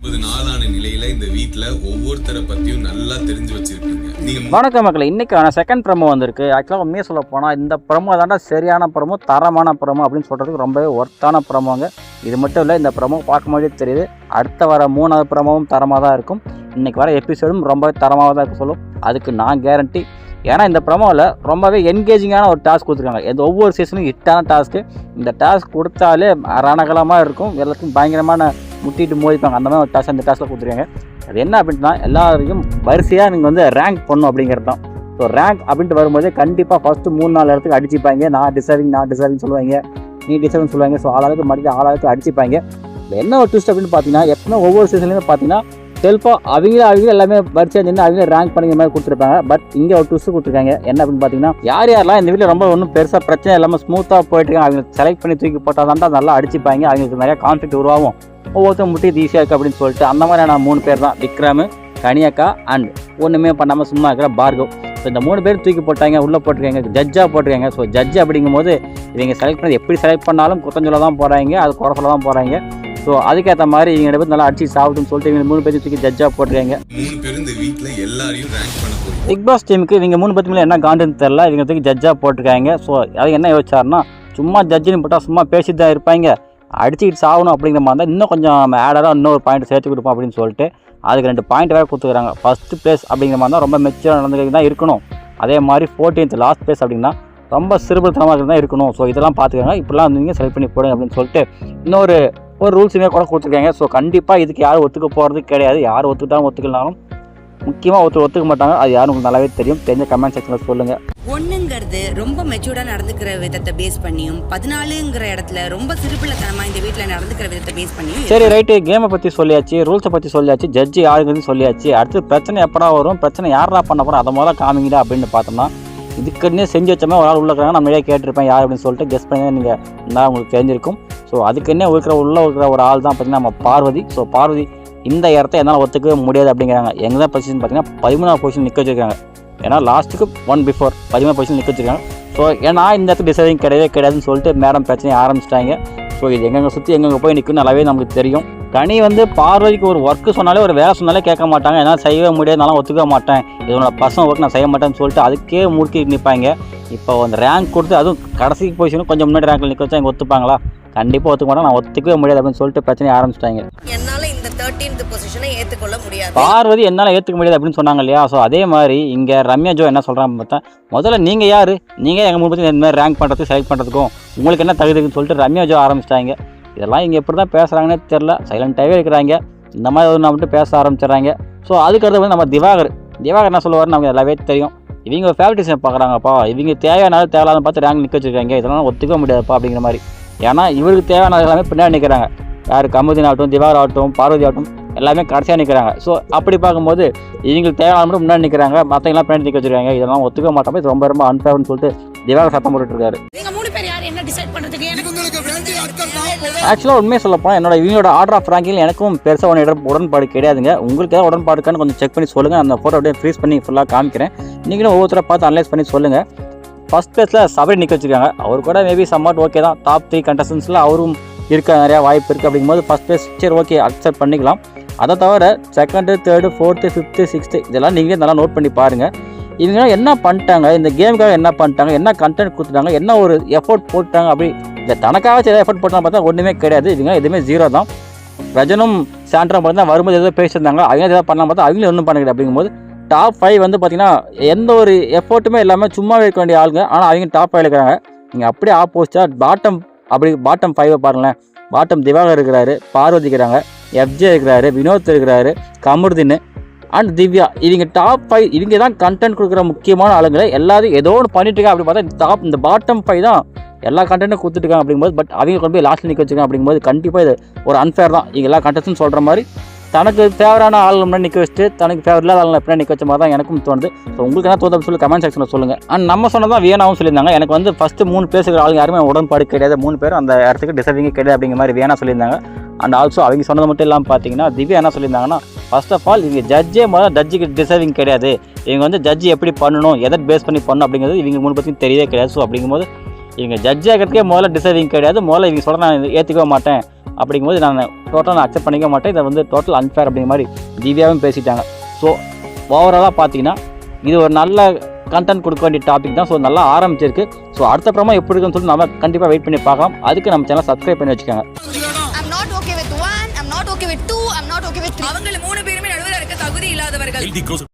நாளான நிலையில இந்த வீட்ல ஒவ்வொருத்தரை பத்தியும் நல்லா தெரிஞ்சு வச்சிருக்கீங்க. வணக்கம் மக்களே, இன்னைக்கான செகண்ட் ப்ரோமோ வந்திருக்கு. ஆக்சுவலாக உண்மையாக சொல்ல போனால் இந்த ப்ரோமோ தாண்டா சரியான ப்ரோமோ, தரமான ப்ரோமோ அப்படின்னு சொல்கிறதுக்கு ரொம்பவே ஒர்த்தான ப்ரோமோங்க. இது மட்டும் இல்லை, இந்த ப்ரோமோ பார்க்கும்போதே தெரியுது அடுத்த வர 3வது ப்ரோமோவும் தரமாக தான் இருக்கும். இன்றைக்கி வர எபிசோடும் ரொம்பவே தரமாக தான் இருக்க சொல்லும், அதுக்கு நான் கேரண்டி. ஏன்னா இந்த ப்ரோமோவில் ரொம்பவே என்கேஜிங்கான ஒரு டாஸ்க் கொடுத்துருக்காங்க. இந்த ஒவ்வொரு சீசனும் ஹிட்டான டாஸ்க்கு. இந்த டாஸ்க் கொடுத்தாலே ரணகலமாக இருக்கும், எல்லாத்துக்கும் பயங்கரமான முட்டிட்டு மோதிப்பாங்க. அந்த மாதிரி ஒரு டாஸ்க் அந்த டாஸ்க்கில் கொடுத்துருக்காங்க. அது என்ன அப்படின்னா, எல்லாரையும் வரிசையாக நீங்கள் வந்து ரேங்க் பண்ணணும் அப்படிங்கிறது தான். ஸோ ரேங்க் அப்படின்ட்டு வரும்போது கண்டிப்பாக ஃபஸ்ட்டு 3-4 இடத்துக்கு அடிச்சுப்பாங்க. நான் டிசர்விங் சொல்லுவாங்க, நீ டிசர்விங் சொல்லுவாங்க. ஸோ ஆளாளுக்கு மறுபடியும் ஆளாளுக்கு அடிச்சுப்பாங்க. என்ன ஒரு ட்விஸ்ட் அப்படின்னு பார்த்தீங்கன்னா, எப்பவுமே ஒவ்வொரு சீசன்லேருந்து பார்த்தீங்கன்னா செல்ஃபாக அவங்க எல்லாமே வரிசையாக நின்று அவங்க ரேங்க் பண்ணிக்கிற மாதிரி கொடுத்துருப்பாங்க. பட் இங்கே ஒரு ட்விஸ்ட் கொடுத்துருக்காங்க. என்ன அப்படின்னு பார்த்தீங்கன்னா, யாரெல்லாம் இந்த வீட்டில் ரொம்ப ஒன்றும் பெருசாக பிரச்சனை இல்லாமல் ஸ்மூத்தாக போயிட்டுருக்காங்க, அவங்க செலக்ட் பண்ணி தூக்கி போட்டால் தான்டா நல்லா அடிச்சுப்பாங்க. அவங்களுக்கு நிறையா கான்ஃப்ளிக்ட் உருவாகும், ஒவ்வொருத்தரும் முட்டி ஈஸியாக இருக்குது அப்படின்னு சொல்லிட்டு அந்த மாதிரியான 3 பேர் தான் விக்ரம், கனியக்கா அண்ட் ஒன்றுமே பண்ணாமல் சும்மா இருக்கிற பார்கவ். ஸோ இந்த 3 பேர் தூக்கி போட்டாங்க, உள்ளே போட்டிருக்காங்க, ஜட்ஜாக போட்டிருக்காங்க. ஸோ ஜட்ஜ் அப்படிங்கும்போது இவங்க செலக்ட் பண்ணி எப்படி செலக்ட் பண்ணாலும் குத்தஞ்சொல்ல தான் போகிறாங்க, அது குறை சொல்ல தான் போகிறாங்க. ஸோ அதுக்கேற்ற மாதிரி இவங்க பேர் நல்லா அடிச்சு சாப்பிட்டுன்னு சொல்லிட்டு இவங்க 3 பேர் தூக்கி ஜட்ஜாக போட்டிருக்காங்க. 3 பேர் இந்த வீட்டில் எல்லாரையும் ரேங்க் பண்ண போகிறோம். பிக் பாஸ் டீமுக்கு இவங்க 3 பேருக்கு மேலே என்ன காண்டுன்னு தெரில, இவங்க தூக்கி ஜட்ஜாக போட்டிருக்காங்க. ஸோ அது என்ன யோசிச்சாருன்னா, சும்மா ஜட்ஜுன்னு போட்டால் சும்மா பேசிட்டு தான் இருப்பாங்க, அடிச்சுக்கிட்டு சாகணும் அப்படிங்கிற மாதிரி தான் இன்னும் கொஞ்சம் ஆடராக இன்னொரு பாயிண்ட் சேர்த்து கொடுப்போம் அப்படின்னு சொல்லிட்டு அதுக்கு 2 பாயிண்ட் வேறு கொடுத்துக்கிறாங்க. ஃபஸ்ட்டு பிளேஸ் அப்படிங்கிற மாதிரி தான் ரொம்ப மெச்சூராக நடந்துக்கிட்டு தான் இருக்கணும். அதே மாதிரி 14th லாஸ்ட் பிளேஸ் அப்படின்னா ரொம்ப சிறுபடுத்தனமாக தான் இருக்கணும். ஸோ இதெல்லாம் பார்த்துக்கோங்க, இப்படிலாம் வந்து நீங்கள் செலக்ட் பண்ணி போடுங்க அப்படின்னு சொல்லிட்டு இன்னொரு ரூல்ஸுமே கூட கொடுத்துருக்காங்க. ஸோ கண்டிப்பாக இதுக்கு யாரும் ஒத்துக்க போகிறது கிடையாது. யார் ஒத்துக்கிட்டாலும் ஒத்துக்கலாலும் முக்கியமாக ஒத்துக்க மாட்டாங்க. அது யாரும் உங்களுக்கு நல்லாவே தெரியும். தெரிஞ்ச கமெண்ட் செக்ஷனில் சொல்லுங்கள். ஒண்ணுங்கிறது ரொம்ப மெச்சூர்டா நடந்துக்கிற விதத்தை பேஸ் பண்ணியும், 14ங்கிற இடத்துல ரொம்ப சிறுபிள்ளைத்தனமா இந்த வீட்டுல நடந்துக்கிற விதத்தை பேஸ் பண்ணியும். சரி ரைட்டு, கேமை பற்றி சொல்லியாச்சு, ரூல்ஸை பற்றி சொல்லியாச்சு, ஜட்ஜி யாருங்கிறது சொல்லியாச்சு. அடுத்து பிரச்சனை எப்படா வரும், பிரச்சனை யாரா பண்ண போகிறோம், அதை முதல்ல காமிங்கடா அப்படின்னு பார்த்தோம்னா, இதுக்குன்னே செஞ்சு வச்சோமே ஒரு ஆள் உள்ளக்கிறாங்க. நம்ம நிறைய கேட்டிருப்பேன் யார் அப்படின்னு சொல்லிட்டு கெஸ் பண்ணி நீங்கள் இருந்தால் உங்களுக்கு தெரிஞ்சிருக்கும். ஸோ அதுக்குன்னே உள்ளே இருக்கிற ஒரு ஆள் தான் பார்த்தீங்கன்னா நம்ம பார்வதி. ஸோ பார்வதி இந்த இடத்த என்னால் ஒத்துக்கவே முடியாது அப்படிங்கிறாங்க. எங்கே தான் பொசிஷன் பார்த்தீங்கன்னா 13வது பொசிஷன் நிற்க வச்சுருக்காங்க. ஏன்னா லாஸ்ட்டுக்கு 1 பிஃபோர் 13வது பொசிஷன் நிற்க வச்சுருக்காங்க. ஸோ ஏன்னா இந்த இடத்துல டிசைடிங் கிடையாதுன்னு சொல்லிட்டு மேடம் பிரச்சனையை ஆரம்பிச்சிட்டாங்க. ஸோ இது எங்கெங்கே சுற்றி எங்கெங்கே போய் நிற்கும் நல்லாவே நமக்கு தெரியும். கனி வந்து பார்வதிக்கு ஒரு ஒர்க்கு சொன்னாலே, ஒரு வேலை சொன்னாலே கேட்க மாட்டாங்க. என்னால் செய்யவே முடியாது, நான் ஒத்துக்க மாட்டேன், இதனோட பர்சனல் ஒர்க் நான் செய்ய மாட்டேன்னு சொல்லிட்டு அதுக்கே முறுக்கி நிற்பாங்க. இப்போ அந்த ரேங்க் கொடுத்து அதுவும் கடைசி பொசிஷனும் கொஞ்சம் முன்னாடி ரேங்கில் நிற்க வச்சா இங்கே ஒத்துப்பாங்களா? கண்டிப்பாக ஒத்துக்க மாட்டாங்க. நான் ஒத்துக்கவே முடியாது அப்படின்னு சொல்லிட்டு பிரச்சனையை ஆரம்பிச்சிட்டாங்க. என்னால் இந்த 13th பொசிஷனை ஏற்றுக்கொள்ள முடியாது, பார்வதி என்னால் ஏற்றுக்க முடியாது அப்படின்னு சொன்னாங்க இல்லையா? ஸோ அதே மாதிரி இங்கே ரம்யா ஜோ என்ன சொல்கிறாங்க பார்த்தா, முதல்ல நீங்கள் யார், நீங்கள் எங்கள் 3 பேர் இந்த மாதிரி ரேங்க் பண்ணுறதுக்கு செலக்ட் பண்ணுறதுக்கும் உங்களுக்கு என்ன தகுதிக்குன்னு சொல்லிட்டு ரம்யா ஜோ ஆரம்பிச்சிட்டாங்க. இதெல்லாம் இங்கே எப்படி தான் பேசுகிறாங்கன்னே தெரில, சைலண்ட்டாகவே இருக்கிறாங்க. இந்த மாதிரி ஒரு மட்டும் பேச ஆரம்பிச்சிடறாங்க. ஸோ அதுக்கடுத்து வந்து நம்ம திவாகர் என்ன சொல்லுவார்னு நமக்கு எல்லாமே தெரியும். இவங்க ஒரு ஃபேவரட்டிசம் பார்க்குறாங்கப்பா, இவங்க தேவையான தேவையில்லாத பார்த்து ரேங்க் நிற்க வச்சுருக்காங்க, இதெல்லாம் ஒத்துக்க முடியாதுப்பா அப்படிங்கிற மாதிரி. ஏன்னா இவருக்கு தேவையான எல்லாமே பின்னாடி நிற்கிறாங்க. யார் கமுதின் ஆகட்டும், திவாகர் ஆகட்டும், பார்வதி ஆகட்டும், எல்லாமே கடைசியாக நிற்கிறாங்க. ஸோ அப்படி பார்க்கும்போது இவங்களுக்கு தேவையான மட்டும் முன்னாடி நிற்கிறாங்க, மற்றவங்களாம் பின்னாடி நிற்க வச்சுருக்காங்க. இதெல்லாம் ஒத்துக்க மாட்டோம், இது ரொம்ப ரொம்ப அன்ஃபேர்னு சொல்லிட்டு திவாகர் சத்தம் போட்டுருக்காரு. ஆக்சுவலாக உண்மையை சொல்லப்போனால் இவங்களோட ஆர்டர் ஆஃப் ரேங்கில் எனக்கும் பெருசாக உடன்பாடு கிடையாதுங்க. உங்களுக்கு ஏதாவது உடன்பாடுக்கான்னு கொஞ்சம் செக் பண்ணி சொல்லுங்கள். அந்த ஃபோட்டோ அப்படியே ஃப்ரீஸ் பண்ணி ஃபுல்லாக காமிக்கிறேன், நீங்களும் ஒவ்வொருத்தரை பார்த்து அனலைஸ் பண்ணி சொல்லுங்கள். ஃபஸ்ட் பிளேஸில் சபரி நிற்க வச்சுருக்காங்க. அவர் கூட மேபி சம்மாட் ஓகே தான், டாப் 3 கண்டஸ்டன்ஸில் அவரும் இருக்க நிறையா வாய்ப்பு இருக்குது. அப்படிங்கும்போது ஃபஸ்ட் பிளேஸ் சரி ஓகே அக்செப்ட் பண்ணிக்கலாம். அதை தவிர 2nd, 3rd, 4th, 5th, 6th இதெல்லாம் நீங்களே நல்லா நோட் பண்ணி பாருங்கள். இவங்க என்ன பண்ணிட்டாங்க, இந்த கேமுக்காக என்ன பண்ணிட்டாங்க, என்ன கண்டென்ட் கொடுத்துட்டாங்க, என்ன ஒரு எஃபோர்ட் போட்டாங்க. அப்படி இந்த தனக்காக சில எஃபோர்ட் போட்டாங்க பார்த்தா ஒன்றுமே கிடையாது. இவங்க எதுவுமே 0 தான். ரஜனும் சாண்ட்ரா மட்டும் தான் வரும்போது ஏதோ பேசியிருந்தாங்க, அவங்க எதாவது பண்ணலாம் பார்த்தா அவங்களும் ஒன்றும் பண்ணிக்கிது. அப்படிங்கும்போது டாப் 5 வந்து பார்த்தீங்கன்னா எந்த ஒரு எஃபோர்ட்டுமே இல்லாமல் சும்மாவே இருக்க வேண்டிய ஆளுங்க, ஆனால் அவங்க டாப் 5 இருக்கிறாங்க. நீங்கள் அப்படியே ஆப்போசிட்டாக பாட்டம் 5 பாருங்களேன். பாட்டம் திவாகர் இருக்கிறாரு, பார்வதி இருக்கிறாங்க, எஃப்ஜே இருக்கிறாரு, வினோத் இருக்கிறாரு, கமருதீன் அண்ட் திவ்யா. இவங்க டாப் 5 இவங்க தான் கண்டென்ட் கொடுக்குற முக்கியமான ஆளுங்களை எல்லாத்தையும் ஏதோ ஒன்று பண்ணிட்டு இருக்காங்க. அப்படி பார்த்தா இந்த பாட்டம் 5 தான் எல்லா கண்டென்ட்டும் கொடுத்துட்டுருக்காங்க. அப்படிங்கும்போது பட் அவங்க கொண்டு போய் லாஸ்ட்டில் நிற்க வச்சுருக்காங்க. அப்படிங்கும்போது கண்டிப்பாக இது ஒரு அன்ஃபேர் தான். இங்கே எல்லா கண்டென்ட்டும் சொல்கிற மாதிரி தனக்கு ஃபேவரான ஆள் முன்னாடி நிற்க வச்சுட்டு தனக்கு ஃபேவர் இல்லாத ஆள் எப்படி நிற்க வச்ச மாதிரி தான் எனக்கும் தோணுது. ஸோ உங்களுக்கு என்ன தோணுது சொல்லி கமெண்ட் செக்ஷனில் சொல்லுங்கள். அண்ட் நம்ம சொன்னதான் வியனாவும் சொல்லியிருந்தாங்க. எனக்கு வந்து ஃபஸ்ட்டு 3 பேசுகிற ஆளுங்க யாருமே உடன்பாடு கிடையாது, 3 பேரும் அந்த இடத்துக்கு டிசர்விங்கே கிடையாது அப்படிங்கிற மாதிரி வியனா சொல்லியிருந்தாங்க. அண்ட் ஆல்சோ அவங்க சொன்னது மட்டும் இல்லாமல் பார்த்தீங்கன்னா திவ்யா என்ன சொல்லியிருந்தாங்கன்னா, ஃபர்ஸ்ட் ஆஃப் ஆல் இவங்க ஜட்ஜே முதல்ல ஜட்ஜுக்கு டிசர்விங் கிடையாது. இவங்க வந்து ஜட்ஜி எப்படி பண்ணணும், எதை பேஸ் பண்ணி பண்ணணும் அப்படிங்கிறது இவங்க 3 பற்றியும் தெரியவே கிடையாது. ஸோ அப்படிங்கும்போது இவங்க ஜட்ஜ் ஆகிறதுக்கே முதல்ல டிசர்விங் கிடையாது. முதல்ல இவங்க சொல்ல நான் ஏற்றுக்க மாட்டேன் அப்படிங்கும்போது நான் டோட்டலாக அக்செப்ட் பண்ணிக்க மாட்டேன். இதை வந்து டோட்டல் அன்ஃபேர் அப்படிங்கிற மாதிரி திவ்யாவும் பேசிட்டாங்க. ஸோ ஓவராலாக பார்த்தீங்கன்னா இது ஒரு நல்ல கண்டென்ட் கொடுக்க வேண்டிய டாபிக் தான். ஸோ நல்லா ஆரம்பிச்சிருக்கு. ஸோ அடுத்த அப்புறமா எப்படி இருக்குன்னு சொல்லி நம்ம கண்டிப்பாக வெயிட் பண்ணி பார்க்கலாம். அதுக்கு நம்ம சேனல் சப்ஸ்கிரைப் பண்ணி வச்சுக்கோங்க. I'm not okay with 1, I'm not okay with 2, I'm not okay with 3. அவங்கள 3 பேருமே நடுவுல இருக்க தகுதி இல்லாதவர்கள்.